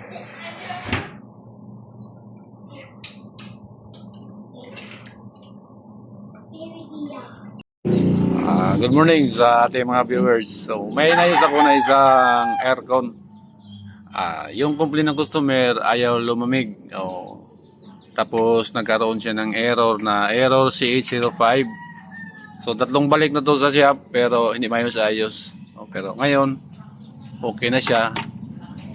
Good morning sa ating mga viewers. So, may inayos ako na isang aircon. Yung complaint ng customer, ayaw lumamig. Tapos nagkaroon siya ng error na error C805. So, tatlong balik na to sa shop pero hindi mayos-ayos. Pero ngayon, okay na siya.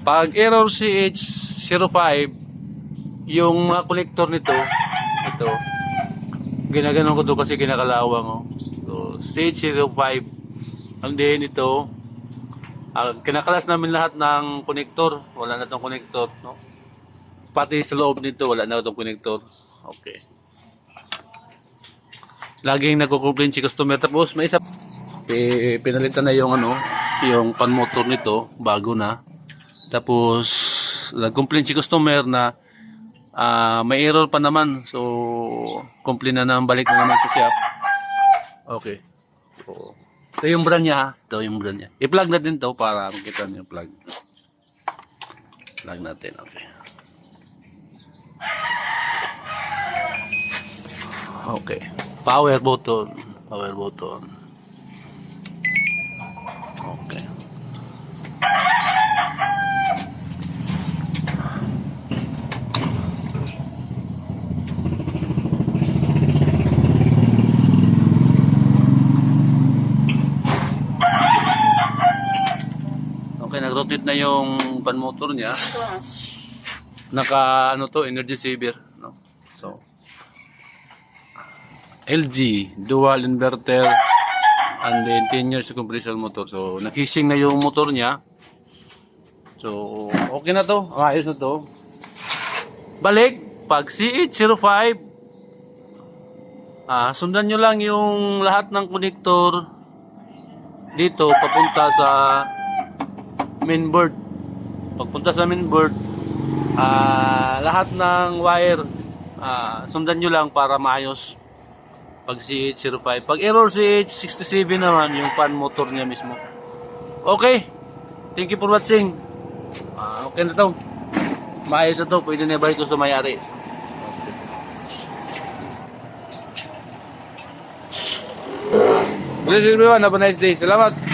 Pag error CH05, yung mga connector nito, ito, ginaganon ko to kasi kinakalawang. So, CH05, and then ito, kinakalas namin lahat ng connector. Wala na itong connector, no? Pati sa loob nito, wala na itong connector. Okay. Laging nagko-complain si customer. Tapos may isa, pinalitan na yung yung pan motor nito, bago na. Tapos nag-complain si customer na may error pa naman. So, complain na naman, balik na naman sa shop. Okay. So, ito yung brand niya. Ito yung brand niya. I-plug natin to para makita niyo yung plug. Plug natin. Okay. Okay. Power button. Power button. Okay. Okay, nag-rotate na yung pan motor niya. Naka energy saver, no? So, LG dual inverter and then 10 years compression motor. So, nakising na yung motor niya. So, okay na to. Ayos na to. Balik pag CH05, sundan nyo lang yung lahat ng connector dito papunta sa mainboard. Pagpunta sa mainboard, lahat ng wire, sundan nyo lang para maayos pag CH05. Pag error CH67 naman, yung fan motor niya mismo. Okay, thank you for watching. Okay na to, maayos na to, pwede na ibalik ko sa may-ari. Bless everyone, have a nice day. Salamat.